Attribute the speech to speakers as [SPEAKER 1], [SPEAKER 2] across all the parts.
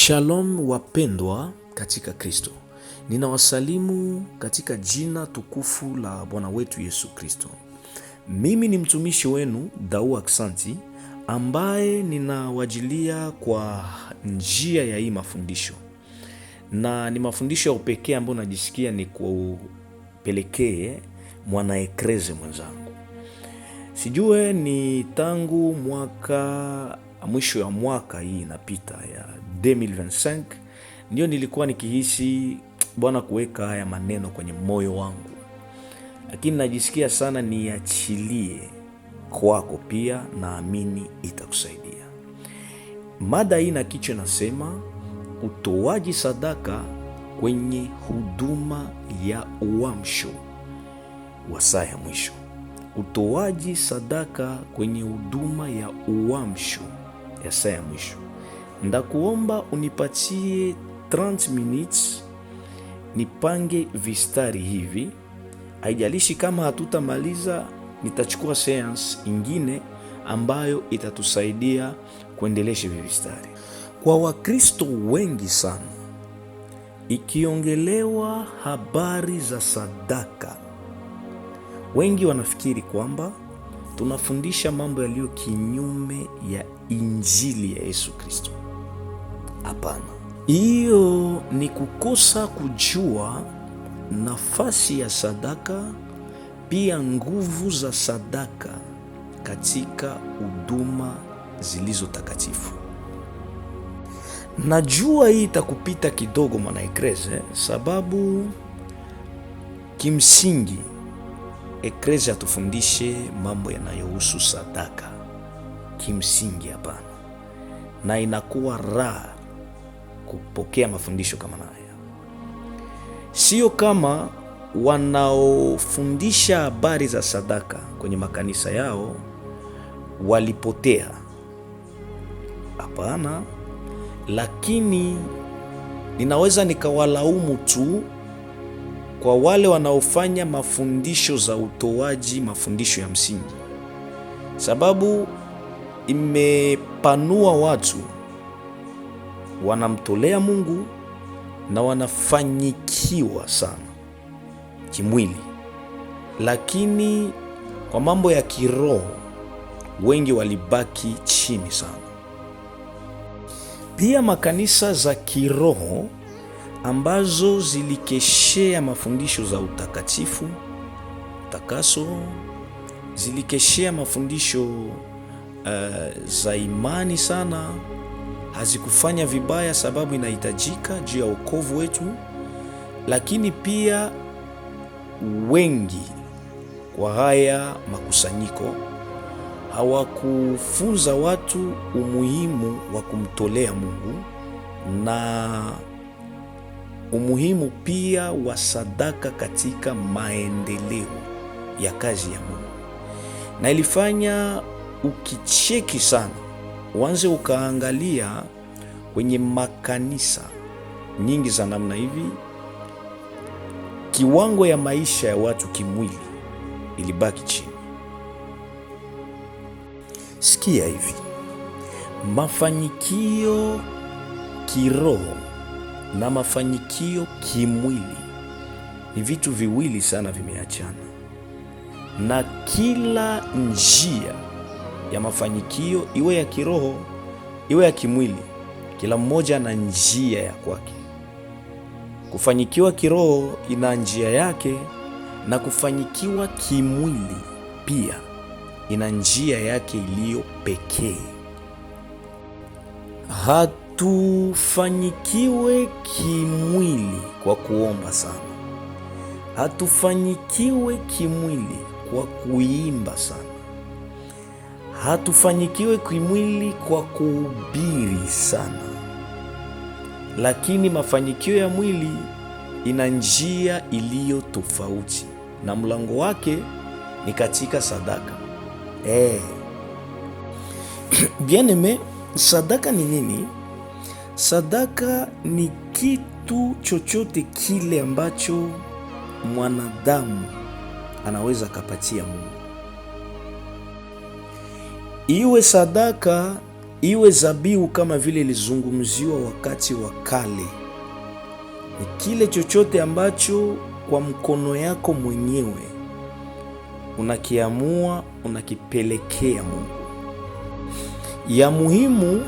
[SPEAKER 1] Shalom wapendwa katika Kristo. Ninawasalimu katika jina tukufu la Bwana wetu Yesu Kristo. Mimi ni mtumishi wenu Dau Aksanti ambaye ninawajilia kwa njia ya hii mafundisho. Na ni mafundisho ya upekee ambayo najisikia ni kupelekee mwanaekreze mwenzangu. Sijue ni tangu mwisho ya mwaka hii inapita ya 2025 ndio nilikuwa nikihisi Bwana kuweka haya maneno kwenye moyo wangu, lakini najisikia sana niachilie kwako pia, naamini itakusaidia. Mada hii na kichwa nasema utoaji sadaka kwenye huduma ya uamsho wa saa ya mwisho. Utoaji sadaka kwenye huduma ya uamsho ya saa ya mwisho. Ndakuomba unipatie 30 minutes nipange vistari hivi. Haijalishi kama hatutamaliza, nitachukua seance ingine ambayo itatusaidia kuendelesha hivi vistari. Kwa Wakristo wengi sana, ikiongelewa habari za sadaka, wengi wanafikiri kwamba tunafundisha mambo yaliyo kinyume ya Injili ya Yesu Kristo. Hapana, hiyo ni kukosa kujua nafasi ya sadaka, pia nguvu za sadaka katika huduma zilizo takatifu. Najua hii itakupita kidogo mwanaekreze, sababu kimsingi ekrezi atufundishe mambo yanayohusu sadaka. Kimsingi hapana, na inakuwa raha kupokea mafundisho kama haya. Sio kama wanaofundisha habari za sadaka kwenye makanisa yao walipotea, hapana, lakini ninaweza nikawalaumu tu kwa wale wanaofanya mafundisho za utoaji, mafundisho ya msingi, sababu imepanua watu, wanamtolea Mungu na wanafanyikiwa sana kimwili, lakini kwa mambo ya kiroho wengi walibaki chini sana. Pia makanisa za kiroho ambazo zilikeshea mafundisho za utakatifu, utakaso, zilikeshea mafundisho za imani sana, hazikufanya vibaya sababu inahitajika juu ya wokovu wetu, lakini pia wengi kwa haya makusanyiko hawakufunza watu umuhimu wa kumtolea Mungu na umuhimu pia wa sadaka katika maendeleo ya kazi ya Mungu. Na ilifanya ukicheki sana, uanze ukaangalia kwenye makanisa nyingi za namna hivi, kiwango ya maisha ya watu kimwili ilibaki chini. Sikia hivi, mafanikio kiroho na mafanikio kimwili ni vitu viwili sana vimeachana, na kila njia ya mafanikio, iwe ya kiroho iwe ya kimwili, kila mmoja na njia ya kwake. Kufanyikiwa kiroho ina njia yake, na kufanyikiwa kimwili pia ina njia yake iliyo pekee. Hatufanyikiwe kimwili kwa kuomba sana, hatufanyikiwe kimwili kwa kuimba sana, hatufanyikiwe kimwili kwa kuhubiri sana, lakini mafanikio ya mwili ina njia iliyo tofauti, na mlango wake ni katika sadaka. Bien-aime, sadaka ni nini? Sadaka ni kitu chochote kile ambacho mwanadamu anaweza kapatia Mungu. Iwe sadaka iwe zabihu kama vile ilizungumziwa wakati wa kale. Ni kile chochote ambacho kwa mkono yako mwenyewe unakiamua, unakipelekea Mungu. Ya muhimu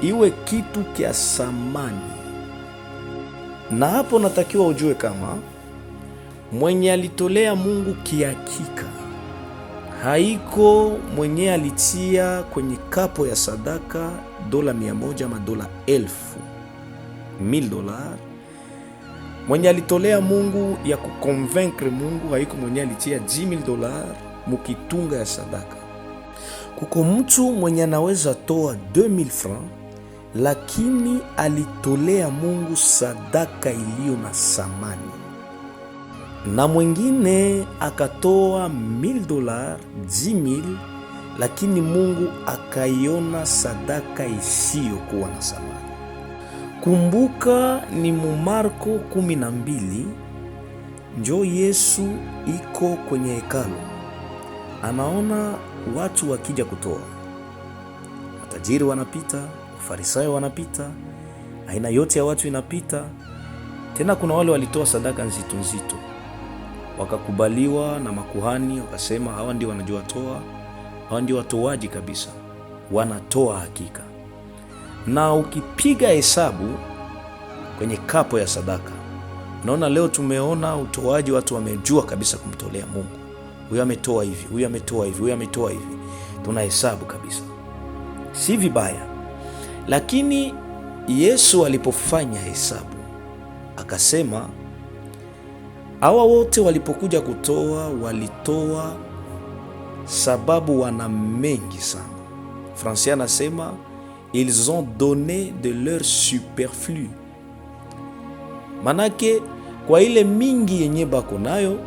[SPEAKER 1] iwe kitu kia samani. Na hapo natakiwa ujue kama mwenye alitolea Mungu kihakika haiko mwenye alitia kwenye kapo ya sadaka $100 ama $1000. Mwenye alitolea Mungu ya kuconvaincre Mungu haiko mwenye alitia $10,000 mukitunga ya sadaka. Kuko mtu mwenye anaweza toa 2000 francs, lakini alitolea Mungu sadaka iliyo na samani. Na mwingine akatoa $1000, 10,000, lakini Mungu akaiona sadaka isiyokuwa na samani. Kumbuka ni Marko 12, njo Yesu iko kwenye hekalu, anaona watu wakija kutoa. Matajiri wanapita, Farisayo wanapita, aina yote ya watu inapita. Tena kuna wale walitoa sadaka nzito nzito, wakakubaliwa na makuhani, wakasema hawa ndio wanajua toa, hawa ndio watoaji kabisa, wanatoa hakika. Na ukipiga hesabu kwenye kapo ya sadaka, naona leo tumeona utoaji, watu wamejua kabisa kumtolea Mungu. Huyu ametoa hivi, huyu ametoa hivi, huyu ametoa hivi. Tunahesabu kabisa, si vibaya. Lakini Yesu alipofanya hesabu akasema hawa wote walipokuja kutoa, walitoa sababu wana mengi sana. Français anasema ils ont donné de leur superflu. Manake kwa ile mingi yenye bako nayo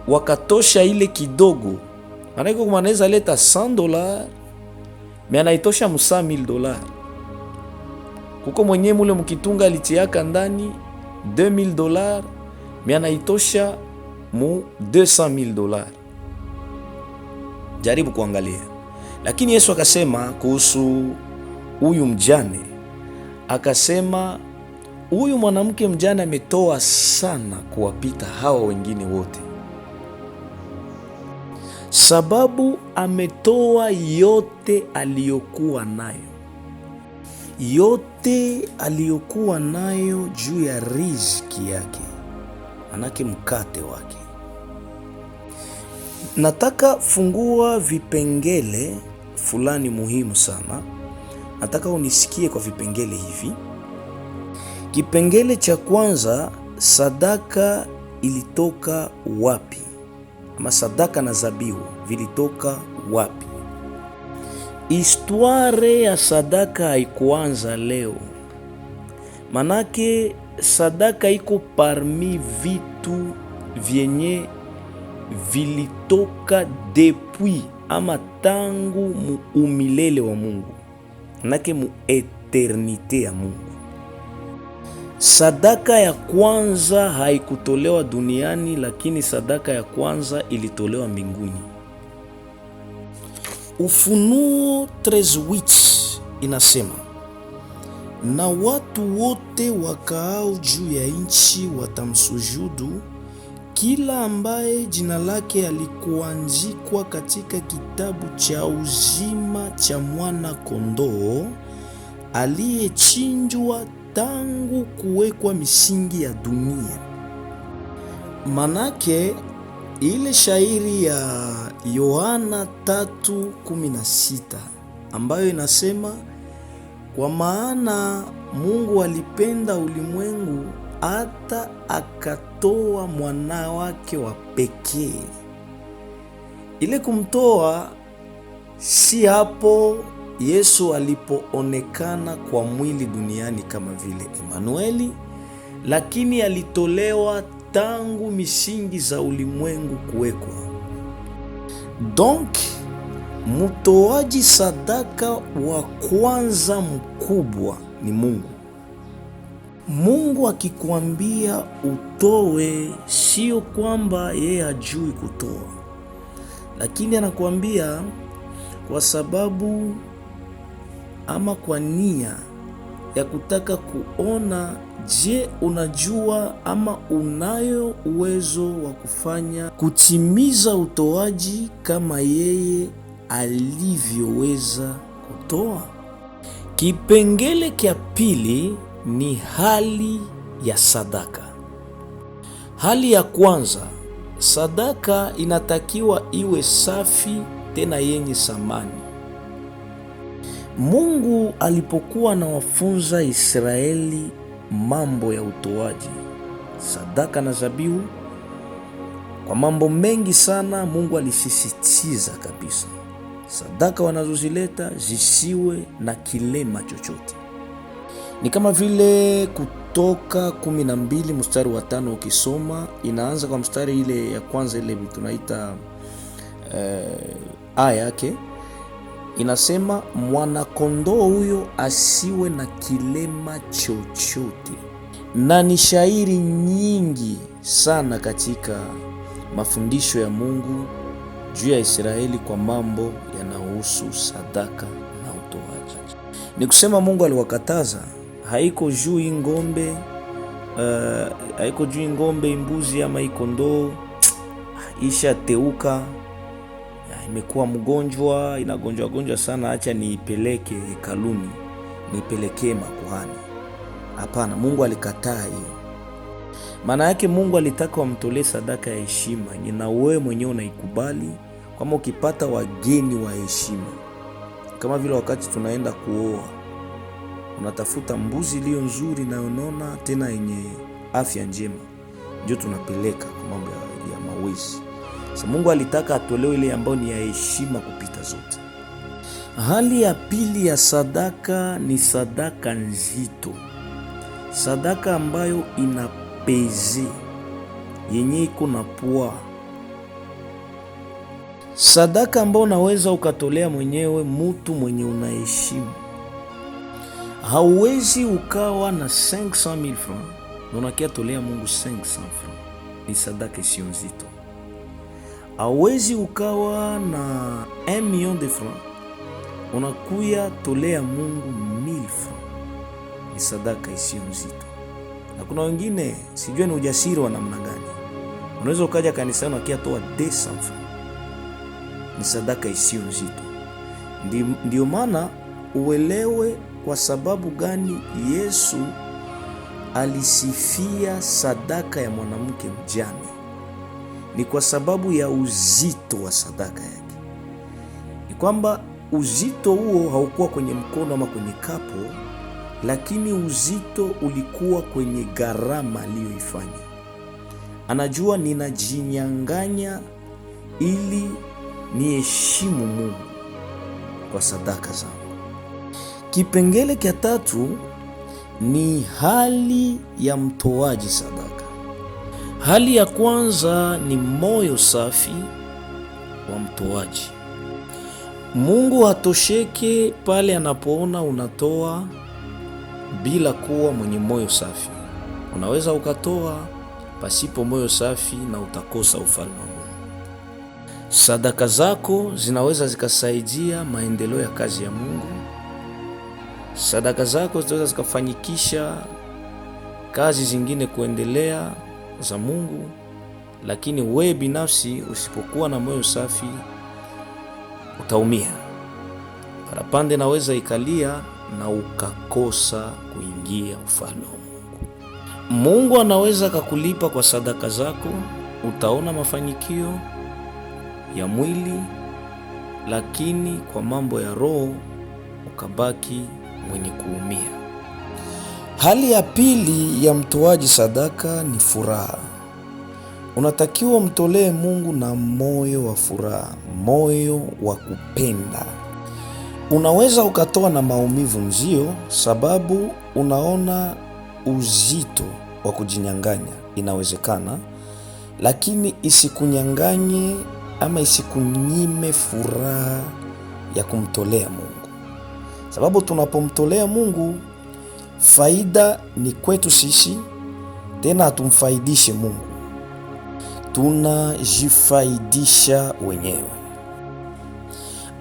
[SPEAKER 1] wakatosha ile kidogo. Manake kwa maneza leta $100, mimi anaitosha $100,000. Kuko mwenye mule mkitunga alitiaka ndani $2,000, mimi anaitosha $200,000. Jaribu kuangalia. Lakini Yesu akasema kuhusu huyu mjane, akasema huyu mwanamke mjane ametoa sana kuwapita hawa wengine wote, sababu ametoa yote aliyokuwa nayo, yote aliyokuwa nayo juu ya riziki yake, manake mkate wake. Nataka fungua vipengele fulani muhimu sana. Nataka unisikie kwa vipengele hivi. Kipengele cha kwanza, sadaka ilitoka wapi? Ama sadaka na zabihu vilitoka wapi? Histoire ya sadaka haikuanza leo. Manake sadaka iko parmi vitu vyenye vilitoka depuis ama tangu umilele wa Mungu, manake mu eternite ya Mungu. Sadaka ya kwanza haikutolewa duniani, lakini sadaka ya kwanza ilitolewa mbinguni. Ufunuo 13:8 inasema, na watu wote wakaao juu ya nchi watamsujudu kila ambaye jina lake alikuandikwa katika kitabu cha uzima cha mwana kondoo aliyechinjwa tangu kuwekwa misingi ya dunia. Manake ile shairi ya Yohana 3:16 ambayo inasema, kwa maana Mungu alipenda ulimwengu hata akatoa mwana wake wa pekee. Ile kumtoa si hapo Yesu alipoonekana kwa mwili duniani kama vile Emanueli, lakini alitolewa tangu misingi za ulimwengu kuwekwa. Donc mtoaji sadaka wa kwanza mkubwa ni Mungu. Mungu akikwambia utoe, sio kwamba yeye hajui kutoa, lakini anakuambia kwa sababu ama kwa nia ya kutaka kuona, je, unajua ama unayo uwezo wa kutimiza utoaji kama yeye alivyoweza kutoa. Kipengele cha pili ni hali ya sadaka. Hali ya kwanza, sadaka inatakiwa iwe safi tena yenye thamani. Mungu alipokuwa anawafunza Israeli mambo ya utoaji sadaka na zabihu, kwa mambo mengi sana Mungu alisisitiza kabisa sadaka wanazozileta zisiwe na kilema chochote. Ni kama vile Kutoka 12 mstari wa 5 ukisoma, inaanza kwa mstari ile ya kwanza, ile tunaita aya yake inasema, mwanakondoo huyo asiwe na kilema chochote. Na ni shairi nyingi sana katika mafundisho ya Mungu juu ya Israeli kwa mambo yanayohusu sadaka na utoaji. Ni kusema Mungu aliwakataza, haiko juu ng'ombe, haiko juu ng'ombe, mbuzi ama kondoo isha teuka, imekuwa mgonjwa, inagonjwa sana, acha niipeleke hekaluni, niipelekee makuhani. Hapana, Mungu alikataa hiyo. Maana yake Mungu alitaka wamtolee sadaka ya heshima, na wewe mwenyewe unaikubali. Kama ukipata wageni wa heshima, kama vile wakati tunaenda kuoa, unatafuta mbuzi iliyo nzuri na unona tena yenye afya njema, ndio tunapeleka kwa mambo ya mawezi. Sasa Mungu alitaka atolewe ile ambayo ni ya heshima kupita zote. Hali ya pili ya sadaka ni sadaka nzito, sadaka ambayo ina pezi, yenye iko na pua, sadaka ambayo unaweza ukatolea mwenyewe, mutu mwenye unaheshimu. Hauwezi ukawa na 500,000 francs na unakia tolea Mungu 500 francs, ni sadaka isiyo nzito. Hauwezi ukawa na 1 million de francs unakuya tolea Mungu 1000 francs, ni sadaka isiyo nzito. Na kuna wengine sijui ni ujasiri wa namna gani, unaweza ukaja kanisani unakia toa 200 francs, ni sadaka isiyo nzito. Ndio maana uelewe kwa sababu gani Yesu alisifia sadaka ya mwanamke mjane. Ni kwa sababu ya uzito wa sadaka yake. Ni kwamba uzito huo haukuwa kwenye mkono ama kwenye kapo, lakini uzito ulikuwa kwenye gharama aliyoifanya. Anajua ninajinyang'anya ili niheshimu Mungu kwa sadaka zangu. Kipengele cha tatu ni hali ya mtoaji sadaka. Hali ya kwanza ni moyo safi wa mtoaji. Mungu hatosheke pale anapoona unatoa bila kuwa mwenye moyo safi. Unaweza ukatoa pasipo moyo safi na utakosa ufalme wa Mungu. Sadaka zako zinaweza zikasaidia maendeleo ya kazi ya Mungu. Sadaka zako zinaweza zikafanyikisha kazi zingine kuendelea za Mungu, lakini wewe binafsi usipokuwa na moyo safi utaumia. Parapande naweza ikalia na ukakosa kuingia ufalme wa Mungu. Mungu anaweza kukulipa kwa sadaka zako, utaona mafanikio ya mwili, lakini kwa mambo ya roho ukabaki mwenye kuumia. Hali ya pili ya mtoaji sadaka ni furaha. Unatakiwa mtolee Mungu na moyo wa furaha, moyo wa kupenda. Unaweza ukatoa na maumivu nzio, sababu unaona uzito wa kujinyang'anya, inawezekana, lakini isikunyang'anye ama isikunyime furaha ya kumtolea Mungu. Sababu tunapomtolea Mungu, faida ni kwetu sisi, tena hatumfaidishe Mungu, tunajifaidisha wenyewe.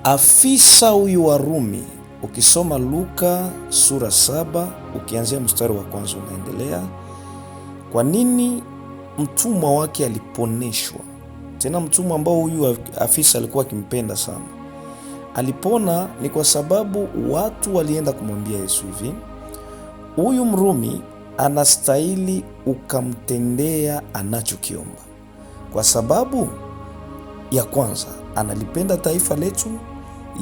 [SPEAKER 1] Afisa huyu wa Rumi Ukisoma Luka sura 7 ukianzia mstari wa kwanza unaendelea, kwa nini mtumwa wake aliponeshwa? Tena mtumwa ambao huyu afisa alikuwa akimpenda sana. Alipona ni kwa sababu watu walienda kumwambia Yesu hivi, huyu Mrumi anastahili ukamtendea anachokiomba. Kwa sababu ya kwanza, analipenda taifa letu.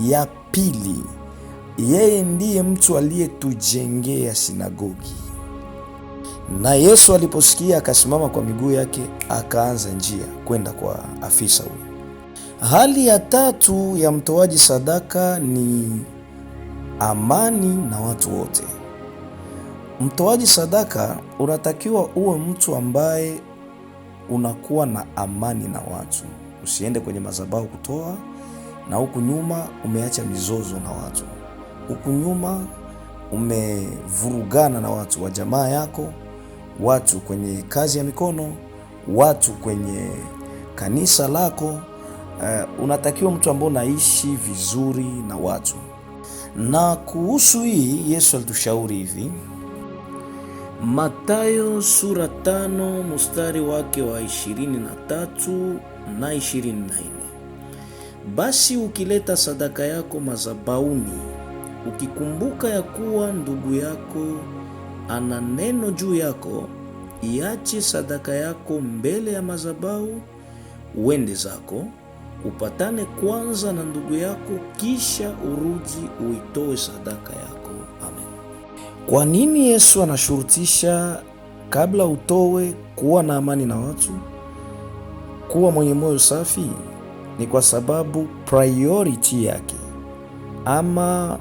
[SPEAKER 1] Ya pili, yeye ndiye mtu aliyetujengea sinagogi. Na Yesu aliposikia akasimama kwa miguu yake, akaanza njia kwenda kwa afisa huyo. Hali ya tatu ya mtoaji sadaka ni amani na watu wote. Mtoaji sadaka unatakiwa uwe mtu ambaye unakuwa na amani na watu. Usiende kwenye madhabahu kutoa na huku nyuma umeacha mizozo na watu. Huku nyuma umevurugana na watu wa jamaa yako, watu kwenye kazi ya mikono, watu kwenye kanisa lako. Unatakiwa mtu ambaye unaishi vizuri na watu. Na kuhusu hii Yesu alitushauri hivi, Mathayo sura 5 mstari wake wa 23 na 24. Basi ukileta sadaka yako madhabahuni, ukikumbuka ya kuwa ndugu yako ana neno juu yako, iache sadaka yako mbele ya madhabahu, uende zako, upatane kwanza na ndugu yako, kisha urudi uitoe sadaka yako. Amen. Kwa nini Yesu anashurutisha kabla utowe kuwa na amani na watu, kuwa mwenye moyo safi? Ni kwa sababu priority yake ama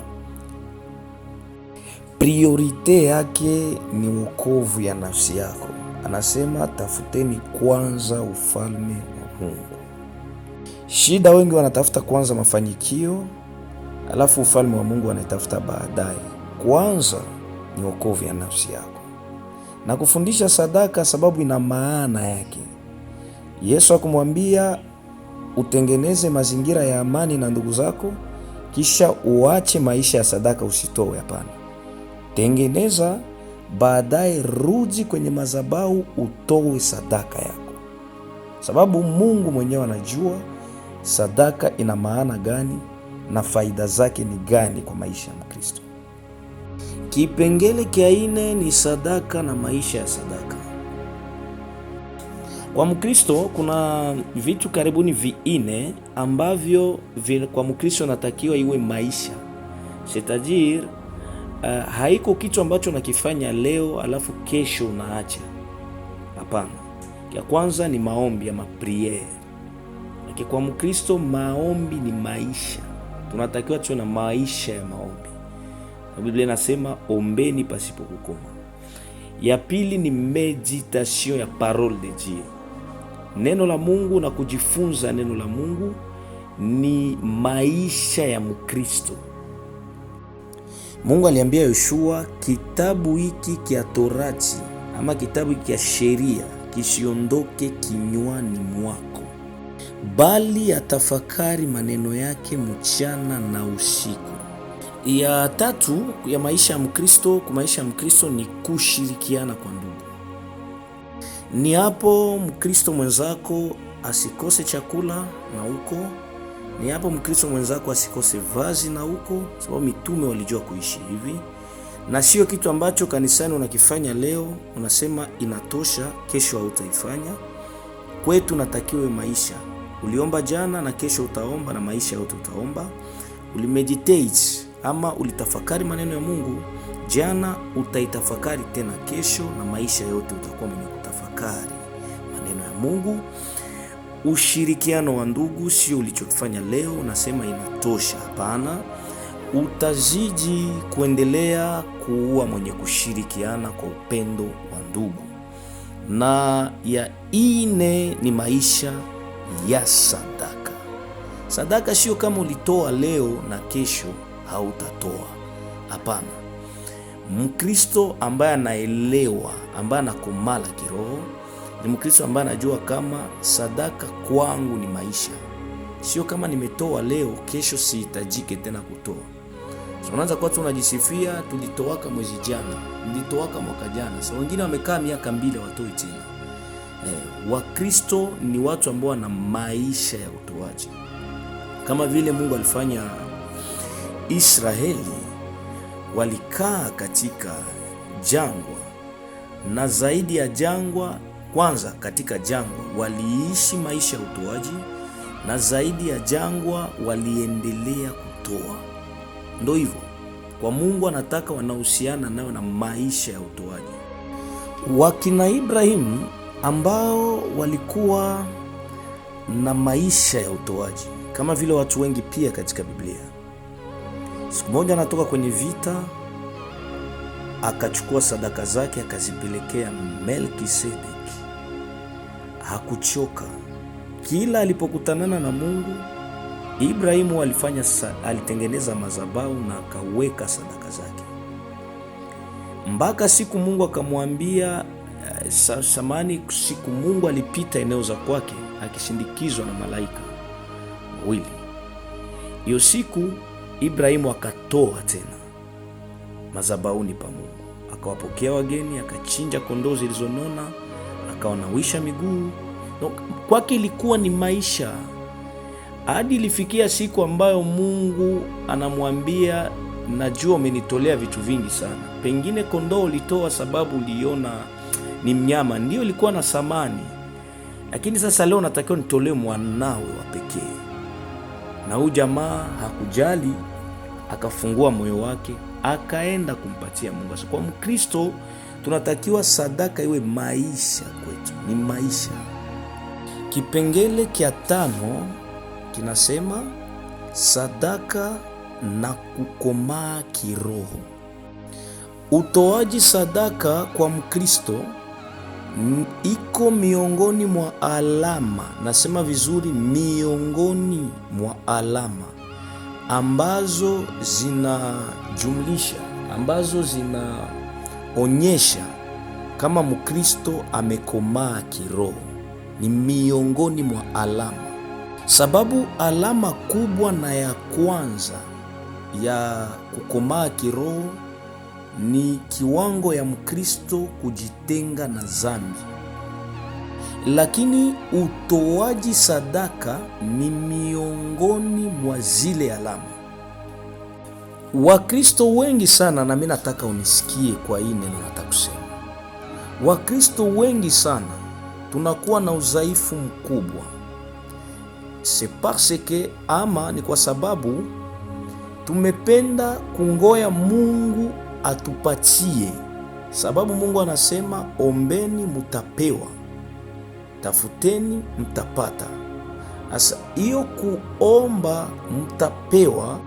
[SPEAKER 1] priorite yake ni wokovu ya nafsi yako. Anasema tafuteni kwanza ufalme wa Mungu. Shida, wengi wanatafuta kwanza mafanikio, alafu ufalme wa Mungu wanatafuta baadaye. Kwanza ni wokovu ya nafsi yako. Na kufundisha sadaka sababu ina maana yake. Yesu akumwambia utengeneze mazingira ya amani na ndugu zako, kisha uache maisha ya sadaka usitoe. Hapana. Tengeneza, baadaye rudi kwenye madhabahu utoe sadaka yako. Sababu Mungu mwenyewe anajua sadaka ina maana gani na faida zake ni gani kwa maisha ya Mkristo. Kipengele kia 4 ni sadaka na maisha ya sadaka. Kwa Mkristo kuna vitu karibuni 4 ambavyo kwa Mkristo anatakiwa iwe maisha. C'est-à-dire haiko kitu ambacho nakifanya leo alafu kesho unaacha. Hapana. Ya kwanza ni maombi ama priere. Kwa Mkristo maombi ni maisha. Tunatakiwa tuwe na maisha ya maombi. Biblia inasema ombeni pasipo kukoma. Ya pili ni meditation ya parole de Dieu. Neno la Mungu na kujifunza neno la Mungu ni maisha ya Mkristo. Mungu aliambia Yoshua, kitabu hiki kia Torati ama kitabu hiki kia sheria kisiondoke kinywani mwako, bali atafakari maneno yake mchana na usiku. Ya tatu ya maisha ya Mkristo, kwa maisha ya Mkristo ni kushirikiana kwa ndugu. Ni hapo Mkristo mwenzako asikose chakula na huko. Ni hapo Mkristo mwenzako asikose vazi na huko, sababu mitume walijua kuishi hivi. Na sio kitu ambacho kanisani unakifanya leo unasema inatosha, kesho hautaifanya. Kwetu natakiwe maisha. Uliomba jana na kesho utaomba na maisha yote utaomba. Ulimeditate ama ulitafakari maneno ya Mungu jana, utaitafakari tena kesho na maisha yote utakuwa mwenye kutafakari maneno ya Mungu. Ushirikiano wa ndugu sio ulichokifanya leo unasema inatosha. Hapana, utazidi kuendelea kuwa mwenye kushirikiana kwa upendo wa ndugu. Na ya 4 ni maisha ya sadaka. Sadaka sio kama ulitoa leo na kesho hautatoa. Hapana. Mkristo ambaye anaelewa, ambaye anakomala kiroho, ni Mkristo ambaye anajua kama sadaka kwangu ni maisha. Sio kama nimetoa leo, kesho sihitajike tena kutoa. So unaanza kwa tu unajisifia, tulitowaka mwezi jana, nilitowaka mwaka jana. So wengine wamekaa miaka 2 watoi tena. Wakristo ni watu ambao wana maisha ya utoaji. Kama vile Mungu alifanya Israeli, walikaa katika jangwa, na zaidi ya jangwa, kwanza katika jangwa waliishi maisha ya utoaji, na zaidi ya jangwa waliendelea kutoa. Ndio hivyo, kwa Mungu anataka wanahusiana nayo na maisha ya utoaji. Wakina Ibrahimu ambao walikuwa na maisha ya utoaji kama vile watu wengi pia katika Biblia. Siku moja anatoka kwenye vita, akachukua sadaka zake akazipelekea Melkisedeki. Hakuchoka. Kila alipokutanana na Mungu, Ibrahimu alitengeneza madhabahu na akaweka sadaka zake, mpaka siku Mungu akamwambia siku Mungu alipita eneo za kwake akishindikizwa na malaika wawili. Hiyo siku Ibrahimu akatoa tena madhabahuni pa Mungu, akawapokea wageni, akachinja kondoo zilizonona, akawanawisha miguu. Kwake ilikuwa ni maisha, hadi ilifikia siku ambayo Mungu anamwambia, najua umenitolea vitu vingi sana. Pengine kondoo ulitoa sababu uliona ni mnyama, ndio ilikuwa na thamani, lakini sasa leo natakiwa nitolee mwanawe wa pekee. Na huyu jamaa hakujali, akafungua moyo wake, akaenda kumpatia Mungu. So kwa Mkristo tunatakiwa sadaka iwe maisha kwetu, ni maisha. Kipengele kia 5 kinasema sadaka na kukomaa kiroho. Utoaji sadaka kwa Mkristo iko miongoni mwa alama, nasema vizuri, miongoni mwa alama ambazo zinajumlisha, ambazo zinaonyesha kama Mkristo amekomaa kiroho. Ni miongoni mwa alama, sababu alama kubwa na ya kwanza ya kukomaa kiroho ni kiwango ya Mkristo kujitenga na dhambi. Lakini utoaji sadaka ni miongoni mwa zile alama. Wakristo wengi sana, na mimi nataka unisikie kwa hii neno nataka kusema. Wakristo wengi sana tunakuwa na udhaifu mkubwa. C'est parce que, ama ni kwa sababu tumependa kungoya Mungu atupatie, sababu Mungu anasema ombeni mutapewa, tafuteni mtapata. Asa hiyo kuomba mtapewa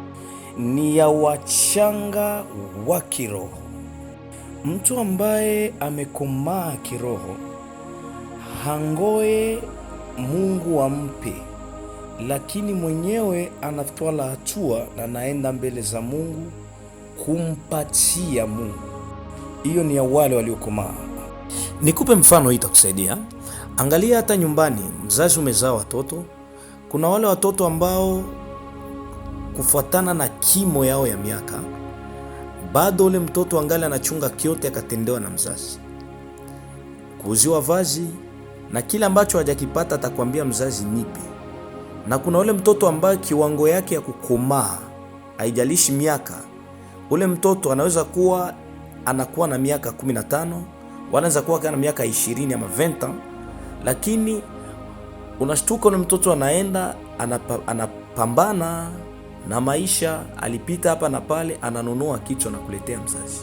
[SPEAKER 1] ni ya wachanga wa kiroho. Mtu ambaye amekomaa kiroho hangoe Mungu ampe, lakini mwenyewe anatwala hatua na naenda mbele za Mungu kumpatia Mungu. Hiyo ni ya wale waliokomaa. Nikupe mfano hii itakusaidia. Angalia hata nyumbani, mzazi umezaa watoto. Kuna wale watoto ambao kufuatana na kimo yao ya miaka, bado ule mtoto angali anachunga kiote akatendewa na mzazi, kuuziwa vazi, na kile ambacho hajakipata atakwambia mzazi nipe. Na kuna ule mtoto ambaye kiwango yake ya kukomaa haijalishi miaka, ule mtoto anaweza kuwa anakuwa na miaka 15, wanaweza kuwa kana miaka 20 ama 20, lakini unashtuka ule mtoto anaenda anapambana na maisha, alipita hapa na pale, ananunua kitu na kuletea mzazi,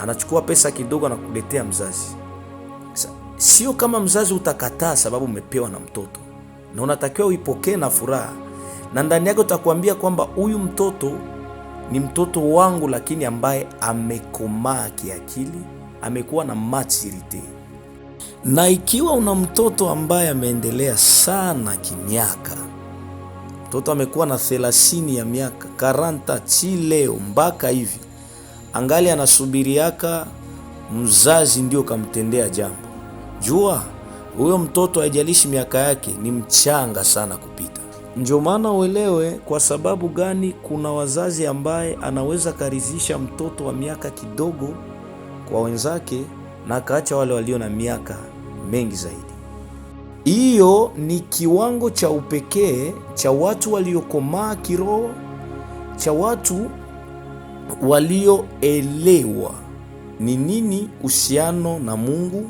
[SPEAKER 1] anachukua pesa kidogo na kuletea mzazi. Sio kama mzazi utakataa sababu umepewa na mtoto, na unatakiwa uipokee na furaha, na ndani yako utakwambia kwamba huyu mtoto ni mtoto wangu, lakini ambaye amekomaa kiakili, amekuwa na maturity. Na ikiwa una mtoto ambaye ameendelea sana kimiaka, mtoto amekuwa na 30 ya miaka 40 chileo mpaka hivi, angali anasubiriaka mzazi ndio kamtendea jambo, jua huyo mtoto haijalishi miaka yake ni mchanga sana kupita. Ndio maana uelewe kwa sababu gani kuna wazazi ambaye anaweza karizisha mtoto wa miaka kidogo kwa wenzake na akaacha wale walio na miaka mengi zaidi. Hiyo ni kiwango cha upekee cha watu waliokomaa kiroho, cha watu walioelewa ni nini uhusiano na Mungu.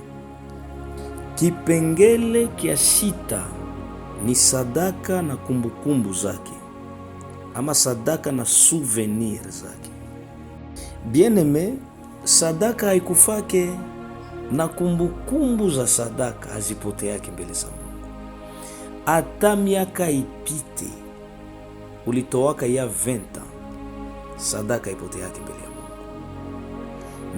[SPEAKER 1] Kipengele kia 6 ni sadaka na kumbukumbu zake, ama sadaka na souvenir zake. Bien-aime, sadaka haikufake na kumbukumbu za sadaka hazipoteake mbele za Mungu. Hata miaka ipite, ulitowaka ya 20 ans, sadaka ipoteake mbele ya Mungu.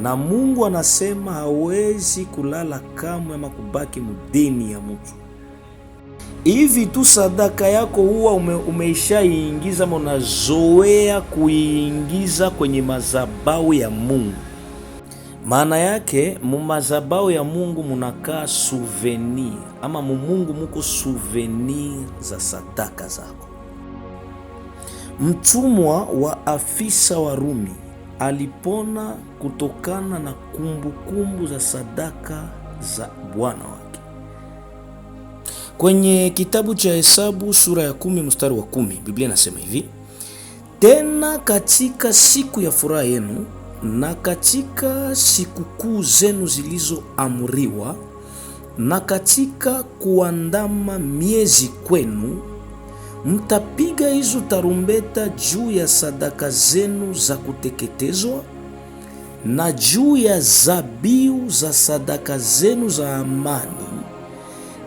[SPEAKER 1] Na Mungu anasema hawezi kulala kamwe ama kubaki mdeni ya mtu. Hivi tu sadaka yako huwa umeishaiingiza ama unazoea kuiingiza kwenye madhabahu ya Mungu. Maana yake madhabahu ya Mungu munakaa souvenir, ama Mungu muko souvenir za sadaka zako. Mtumwa wa afisa wa Rumi alipona kutokana na kumbukumbu za sadaka za bwana wake. Kwenye kitabu cha Hesabu sura ya 10 mstari wa 10, Biblia inasema hivi: tena katika siku ya furaha yenu na katika sikukuu zenu zilizoamriwa na katika kuandama miezi kwenu, mtapiga hizo tarumbeta juu ya sadaka zenu za kuteketezwa na juu ya zabiu za sadaka zenu za amani,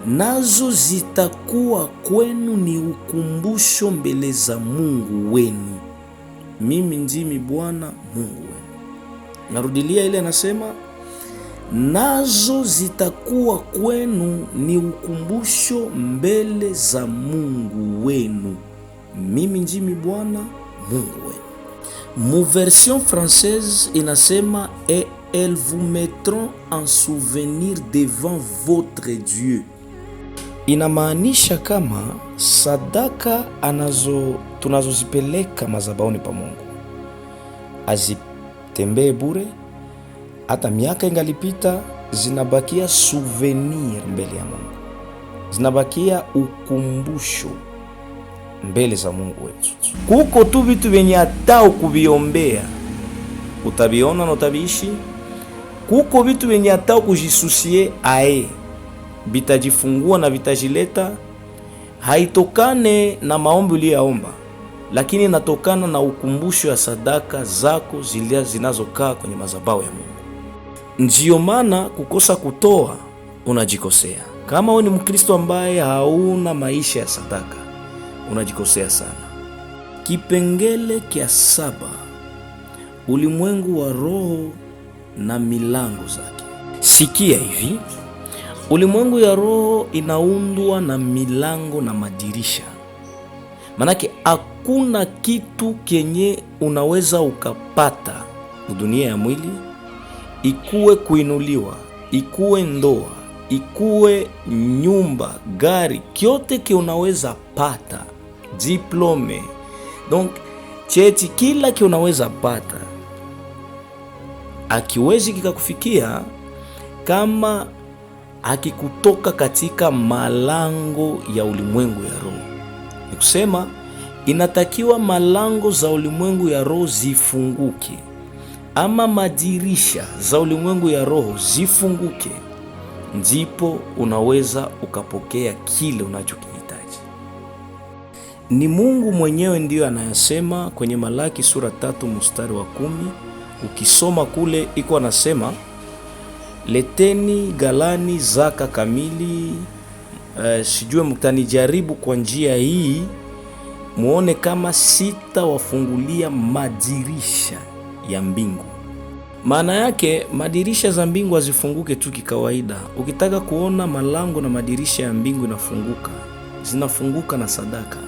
[SPEAKER 1] nazo zitakuwa kwenu ni ukumbusho mbele za Mungu wenu. Mimi ndimi Bwana Mungu wenu. Narudilia ile anasema, nazo zitakuwa kwenu ni ukumbusho mbele za Mungu wenu. Mimi ndimi Bwana Mungu wenu. Mu version française inasema, et elles vous mettront en souvenir devant votre Dieu. Inamaanisha kama sadaka tunazozipeleka madhabahuni pa Mungu azitembee bure. Hata miaka ingalipita, zinabakia souvenir mbele ya Mungu, zinabakia ukumbusho mbele za Mungu wetu. Kuko tu vitu vyenye hata ukuviombea utaviona na utaviishi. Kuko vitu vyenye hata ukujisusie ae vitajifungua na vitajileta. Haitokane na maombi uliyoomba, lakini inatokana na ukumbusho ya sadaka zako zinazokaa kwenye madhabahu ya Mungu. Ndiyo maana kukosa kutoa unajikosea. Kama wewe ni Mkristo ambaye hauna maisha ya sadaka, unajikosea sana. Kipengele kia 7, ulimwengu wa roho na milango zake. Sikia hivi, ulimwengu ya roho inaundwa na milango na madirisha. Manake hakuna kitu kenye unaweza ukapata dunia ya mwili, ikuwe kuinuliwa, ikuwe ndoa, ikuwe nyumba, gari, kyote ke unaweza pata, diplome, donc cheti, kila ke unaweza pata, akiwezi kikakufikia kama akikutoka katika malango ya ulimwengu ya roho. Ni kusema inatakiwa malango za ulimwengu ya roho zifunguke, ama madirisha za ulimwengu ya roho zifunguke, ndipo unaweza ukapokea kile unachokihitaji. Ni Mungu mwenyewe ndiyo anayasema kwenye Malaki sura 3 mstari wa 10. Ukisoma kule iko anasema, leteni galani zaka kamili. Sijue mtanijaribu kwa njia hii, muone kama sitawafungulia madirisha ya mbingu. Maana yake madirisha za mbingu hazifunguke tu kikawaida. Ukitaka kuona malango na madirisha ya mbingu inafunguka, zinafunguka na sadaka.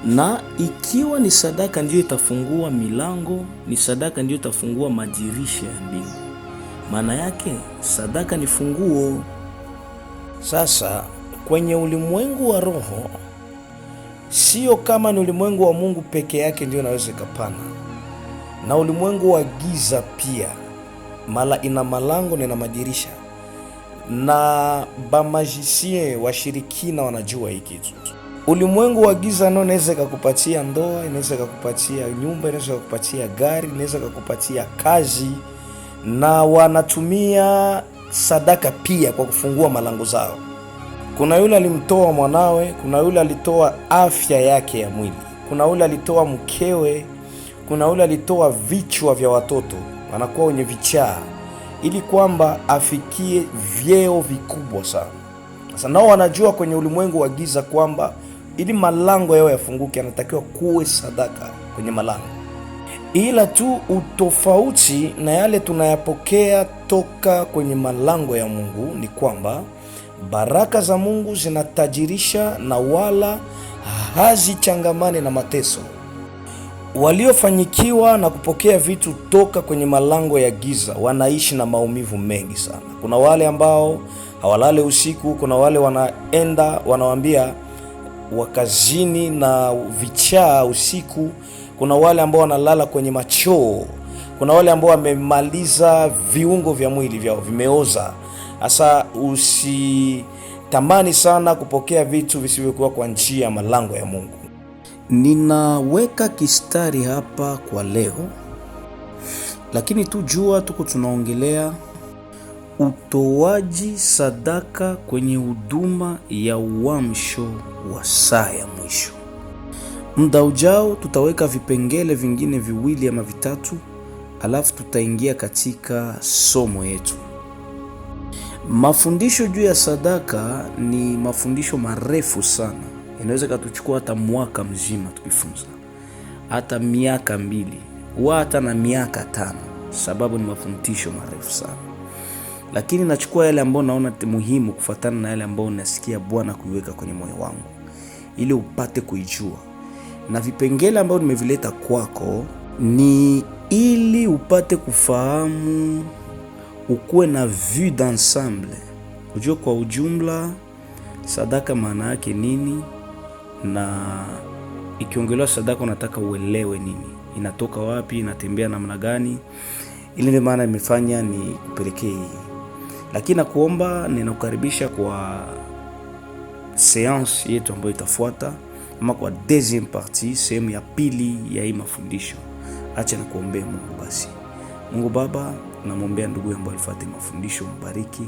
[SPEAKER 1] Na ikiwa ni sadaka ndio itafungua milango, ni sadaka ndio itafungua madirisha ya mbingu. Maana yake sadaka ni funguo. Sasa kwenye ulimwengu wa roho Sio kama ni ulimwengu wa Mungu peke yake ndio inaweza ikapana, na ulimwengu wa giza pia ina malango na ina madirisha, na bamajisien washirikina wanajua hiki kitu. Ulimwengu wa giza ndio inaweza kukupatia ndoa, inaweza kukupatia nyumba, inaweza kukupatia gari, inaweza kukupatia kazi, na wanatumia sadaka pia kwa kufungua malango zao. Kuna yule alimtoa mwanawe, kuna yule alitoa afya yake ya mwili, kuna yule alitoa mkewe, kuna yule alitoa vichwa vya watoto wanakuwa wenye vichaa, ili kwamba afikie vyeo vikubwa sana. Sasa nao wanajua kwenye ulimwengu wa giza kwamba ili malango yao yafunguke, anatakiwa kuwe sadaka kwenye malango. Ila tu utofauti na yale tunayapokea toka kwenye malango ya Mungu ni kwamba baraka za Mungu zinatajirisha na wala hazichangamane na mateso. Waliofanyikiwa na kupokea vitu toka kwenye malango ya giza wanaishi na maumivu mengi sana. Kuna wale ambao hawalale usiku, kuna wale wanawambia wakazini na vichaa usiku, kuna wale ambao wanalala kwenye machoo, kuna wale ambao wamemaliza viungo vya mwili vyao vimeoza. Sasa usitamani sana kupokea vitu visivyokuwa kwa njia ya malango ya Mungu. Ninaweka kistari hapa kwa leo, lakini tu jua tuko tunaongelea utoaji sadaka kwenye huduma ya uamsho wa saa ya mwisho. Muda ujao tutaweka vipengele vingine viwili ama vitatu, alafu tutaingia katika somo yetu. Mafundisho juu ya sadaka ni mafundisho marefu sana. Inaweza katuchukua hata mwaka mzima tukifunza, hata miaka 2 hata na miaka 5, sababu ni mafundisho marefu sana. Lakini nachukua yale ambayo naona muhimu kufuatana na yale ambayo nasikia Bwana kuiweka kwenye moyo wangu, ili upate kuijua. Na vipengele ambavyo nimevileta kwako ni ili upate kufahamu, ukuwe na vue d'ensemble, ujue kwa ujumla sadaka maana yake nini, na ikiongelewa sadaka unataka uelewe nini, inatoka wapi, inatembea namna gani. Ile ndio maana nimefanya ni kupelekea hii. Lakini nakuomba, ninakukaribisha kwa seance yetu ambayo itafuata, ama kwa deuxième partie, sehemu ya pili ya hii mafundisho. Acha nikuombea Mungu basi. Mungu Baba, namwombea ndugu ambaye alifuata mafundisho, mbariki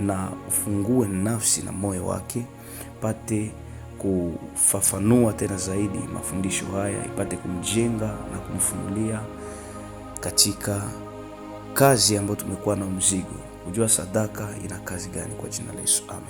[SPEAKER 1] na ufungue nafsi na moyo wake, pate kufafanua tena zaidi mafundisho haya, ipate kumjenga na kumfunulia katika kazi ambayo tumekuwa na mzigo. Kujua sadaka ina kazi gani, kwa jina la Yesu. Amen.